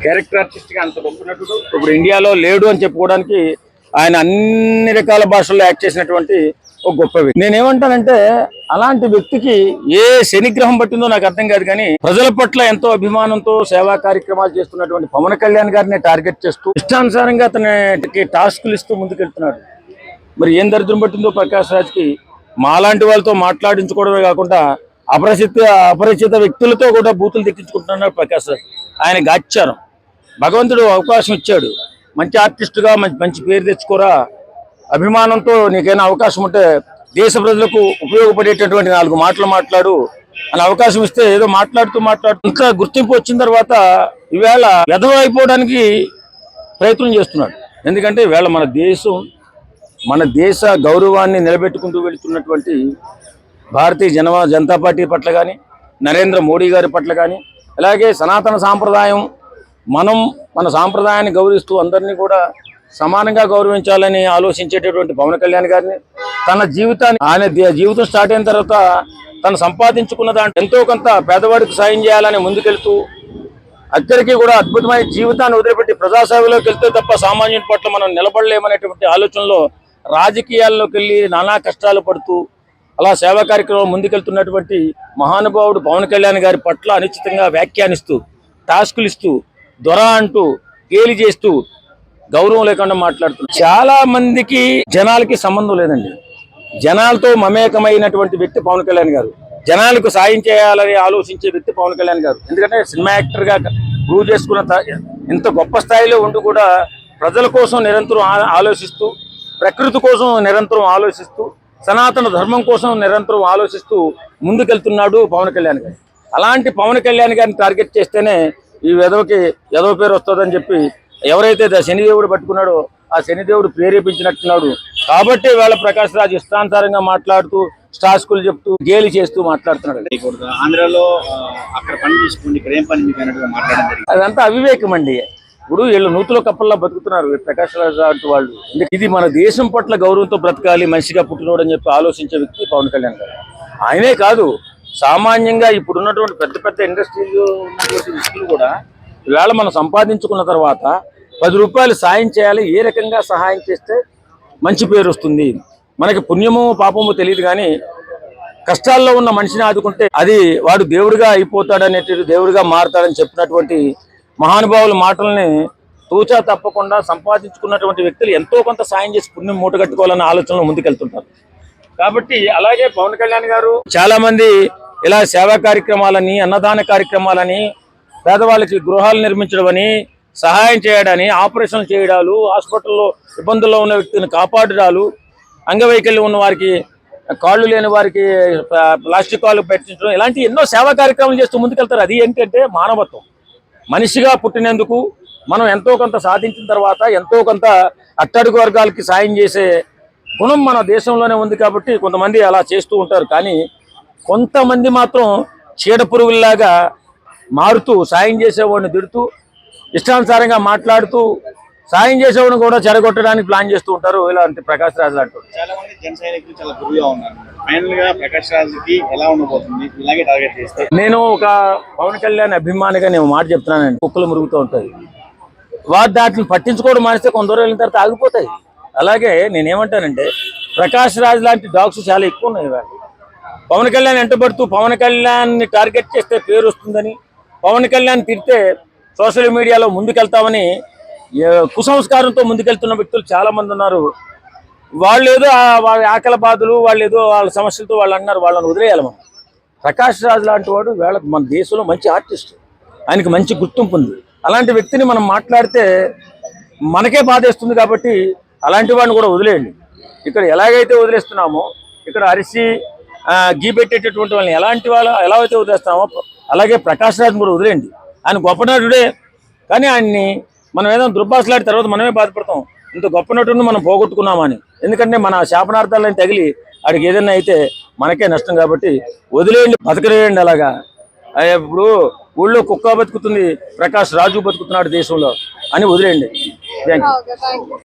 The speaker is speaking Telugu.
క్యారెక్టర్ ఆర్టిస్ట్ గా అంత గొప్ప నటుడు ఇప్పుడు ఇండియాలో లేడు అని చెప్పుకోవడానికి ఆయన అన్ని రకాల భాషల్లో యాక్ట్ చేసినటువంటి ఒక గొప్ప వ్యక్తి. నేనేమంటానంటే అలాంటి వ్యక్తికి ఏ శనిగ్రహం పట్టిందో నాకు అర్థం కాదు, కానీ ప్రజల పట్ల ఎంతో అభిమానంతో సేవా కార్యక్రమాలు చేస్తున్నటువంటి పవన్ కళ్యాణ్ గారిని టార్గెట్ చేస్తూ ఇష్టానుసారంగా అతనికి టాస్కులు ఇస్తూ ముందుకెళ్తున్నాడు. మరి ఏం దరిద్రం పట్టిందో ప్రకాష్ రాజ్కి మాలాంటి వాళ్ళతో మాట్లాడించుకోవడమే కాకుండా అపరిచిత వ్యక్తులతో కూడా బూతులు తెప్పించుకుంటున్నాడు ప్రకాష్ రాజ్. ఆయన గాచ్చారం. భగవంతుడు అవకాశం ఇచ్చాడు, మంచి ఆర్టిస్టుగా మంచి పేరు తెచ్చుకోరా, అభిమానంతో నీకైనా అవకాశం ఉంటే దేశ ప్రజలకు ఉపయోగపడేటటువంటి 4 మాటలు మాట్లాడు అని అవకాశం ఇస్తే ఏదో మాట్లాడుతూ ఇంకా గుర్తింపు వచ్చిన తర్వాత ఈవేళ వెధవ అయిపోవడానికి ప్రయత్నం చేస్తున్నాడు. ఎందుకంటే ఈవేళ మన దేశ గౌరవాన్ని నిలబెట్టుకుంటూ వెళుతున్నటువంటి భారతీయ జనతా పార్టీ పట్ల కానీ, నరేంద్ర మోడీ గారి పట్ల కానీ, అలాగే సనాతన సాంప్రదాయం, మన సాంప్రదాయాన్ని గౌరవిస్తూ అందరినీ కూడా సమానంగా గౌరవించాలని ఆలోచించేటటువంటి పవన్ కళ్యాణ్ గారిని ఆయన జీవితం స్టార్ట్ అయిన తర్వాత తను సంపాదించుకున్న దాంట్లో ఎంతో కొంత పేదవాడికి సాయం చేయాలని ముందుకెళ్తూ అక్కడికి కూడా అద్భుతమైన జీవితాన్ని వదిలిపెట్టి ప్రజాసేవలోకి వెళ్తే తప్ప సామాన్యుని పట్ల మనం నిలబడలేమనేటువంటి ఆలోచనలో రాజకీయాల్లోకి వెళ్ళి నానా కష్టాలు పడుతూ అలా సేవా కార్యక్రమం ముందుకెళ్తున్నటువంటి మహానుభావుడు పవన్ కళ్యాణ్ గారి పట్ల అనిశ్చితంగా వ్యాఖ్యానిస్తూ టాస్కులు ఇస్తూ దొర అంటూ గేలి చేస్తూ గౌరవం లేకుండా మాట్లాడుతున్నారు. చాలా మందికి జనాలకి సంబంధం లేదండి. జనాలతో మమేకమైనటువంటి వ్యక్తి పవన్ కళ్యాణ్ గారు. జనాలకు సాయం చేయాలని ఆలోచించే వ్యక్తి పవన్ కళ్యాణ్ గారు. ఎందుకంటే సినిమా యాక్టర్గా ప్రూవ్ చేసుకున్న ఇంత గొప్ప స్థాయిలో ఉండి కూడా ప్రజల కోసం నిరంతరం ఆలోచిస్తూ, ప్రకృతి కోసం నిరంతరం ఆలోచిస్తూ, సనాతన ధర్మం కోసం నిరంతరం ఆలోచిస్తూ ముందుకెళ్తున్నాడు పవన్ కళ్యాణ్ గారు. అలాంటి పవన్ కళ్యాణ్ గారిని టార్గెట్ చేస్తేనే ఈ వెధవకి ఎదవ పేరు వస్తుందని చెప్పి ఎవరైతే శనిదేవుడు పట్టుకున్నాడో ఆ శనిదేవుడు ప్రేరేపించినట్టున్నాడు. కాబట్టి వేళ ప్రకాష్ రాజ్ ఇష్టానుసారంగా మాట్లాడుతూ స్టాస్కులు చెప్తూ గేలి చేస్తూ మాట్లాడుతున్నాడు. ఆంధ్రాలో అక్కడ పని చేసుకోండి, ఇక్కడ ఏం పని మీకు అన్నట్టుగా మాట్లాడడం జరిగింది. అదంతా అవివేకం అండి. ఇప్పుడు వీళ్ళు నూతుల కప్పల్లో బతుకుతున్నారు ప్రకాష్ రాజ్ లాంటి వాళ్ళు. ఇది మన దేశం పట్ల గౌరవంతో బ్రతకాలి, మనిషిగా పుట్టినోడు అని చెప్పి ఆలోచించే వ్యక్తి పవన్ కళ్యాణ్ గారు. ఆయనే కాదు, సామాన్యంగా ఇప్పుడున్నటువంటి పెద్ద ఇండస్ట్రీలో ఉన్నటువంటి వ్యక్తులు కూడా ఈవేళ మనం సంపాదించుకున్న తర్వాత 10 రూపాయలు సాయం చేయాలి, ఏ రకంగా సహాయం చేస్తే మంచి పేరు వస్తుంది, మనకి పుణ్యమో పాపమో తెలియదు, కానీ కష్టాల్లో ఉన్న మనిషిని ఆదుకుంటే అది వాడు దేవుడిగా అయిపోతాడనేది, దేవుడిగా మారుతాడని చెప్పినటువంటి మహానుభావుల మాటల్ని తూచా తప్పకుండా సంపాదించుకున్నటువంటి వ్యక్తులు ఎంతో కొంత సాయం చేసి పుణ్యం మూట కట్టుకోవాలన్న ఆలోచనలో ముందుకెళ్తుంటారు. కాబట్టి అలాగే పవన్ కళ్యాణ్ గారు చాలా మంది ఇలా సేవా కార్యక్రమాలని, అన్నదాన కార్యక్రమాలని, పేదవాళ్ళకి గృహాలు నిర్మించడం అని, సహాయం చేయడాన్ని, ఆపరేషన్లు చేయడాలు, హాస్పిటల్లో ఇబ్బందుల్లో ఉన్న వ్యక్తిని కాపాడడాలు, అంగవైకల్యం ఉన్న వారికి, కాళ్ళు లేని వారికి ప్లాస్టిక్ కాళ్ళు పెట్టించడం, ఇలాంటి ఎన్నో సేవా కార్యక్రమాలు చేస్తూ ముందుకెళ్తారు. అది ఏంటంటే మానవత్వం. మనిషిగా పుట్టినందుకు మనం ఎంతో కొంత సాధించిన తర్వాత ఎంతో కొంత అట్టడుగు వర్గాలకి సాయం చేసే గుణం మన దేశంలోనే ఉంది. కాబట్టి కొంతమంది అలా చేస్తూ ఉంటారు. కానీ కొంతమంది మాత్రం చీడ పురుగుల్లాగా మారుతూ సాయం చేసేవాడిని తిడుతూ, ఇష్టానుసారంగా మాట్లాడుతూ, సాయం చేసేవాడిని కూడా చెడగొట్టడానికి ప్లాన్ చేస్తూ ఉంటారు ఇలాంటి ప్రకాష్ రాజ్ లాంటి. చాలా మంది జన సైనికులు చాలా గురువుగా ఉన్నారు. ఫైనల్ గా ప్రకాష్ రాజ్కి ఎలా ఉండబోతుంది ఇలాగే టార్గెట్ చేస్తే? నేను ఒక పవన్ కళ్యాణ్ అభిమానిగా నేను మాట చెప్తున్నానండి. కుక్కలు మురుగుతూ ఉంటాయి, వాటిని పట్టించుకోవడం మానేస్తే కొంత దూరం వెళ్ళిన తర్వాత ఆగిపోతాయి. అలాగే నేనేమంటానంటే ప్రకాష్ రాజ్ లాంటి డాగ్స్ చాలా ఎక్కువ ఉన్నాయి. పవన్ కళ్యాణ్ వెంటబడుతూ పవన్ కళ్యాణ్ని టార్గెట్ చేస్తే పేరు వస్తుందని, పవన్ కళ్యాణ్ తిడితే సోషల్ మీడియాలో ముందుకెళ్తామని కుసంస్కారంతో ముందుకెళ్తున్న వ్యక్తులు చాలా మంది ఉన్నారు. వాళ్ళు ఏదో వాళ్ళ ఆకలి బాధలు, వాళ్ళు ఏదో వాళ్ళ సమస్యలతో వాళ్ళు అన్నారు, వాళ్ళని వదిలేయాలి మనం. ప్రకాష్ రాజ్ లాంటి వాడు మన దేశంలో మంచి ఆర్టిస్ట్, ఆయనకి మంచి గుర్తింపు ఉంది. అలాంటి వ్యక్తిని మనం మాట్లాడితే మనకే బాధేస్తుంది. కాబట్టి అలాంటి వాడిని కూడా వదిలేయండి. ఇక్కడ ఎలాగైతే వదిలేస్తున్నామో, ఇక్కడ అరిసి గీ పెట్టేటటువంటి వాళ్ళని ఎలా అయితే వదిలేస్తామో అలాగే ప్రకాష్ రాజ్ కూడా వదిలేయండి. ఆయన గొప్ప నటుడే, కానీ ఆయన్ని మనం ఏదైనా దుర్భాషలాడిన తర్వాత మనమే బాధపడతాం, ఇంత గొప్ప నటుడిని మనం పోగొట్టుకున్నామని. ఎందుకంటే మన శాపనార్థాలను తగిలి ఆడికి ఏదైనా అయితే మనకే నష్టం. కాబట్టి వదిలేయండి, బతకలేయండి. అలాగా ఇప్పుడు ఊళ్ళో కుక్క బతుకుతుంది, ప్రకాష్ రాజు బతుకుతున్నాడు దేశంలో అని వదిలేయండి. Thank you.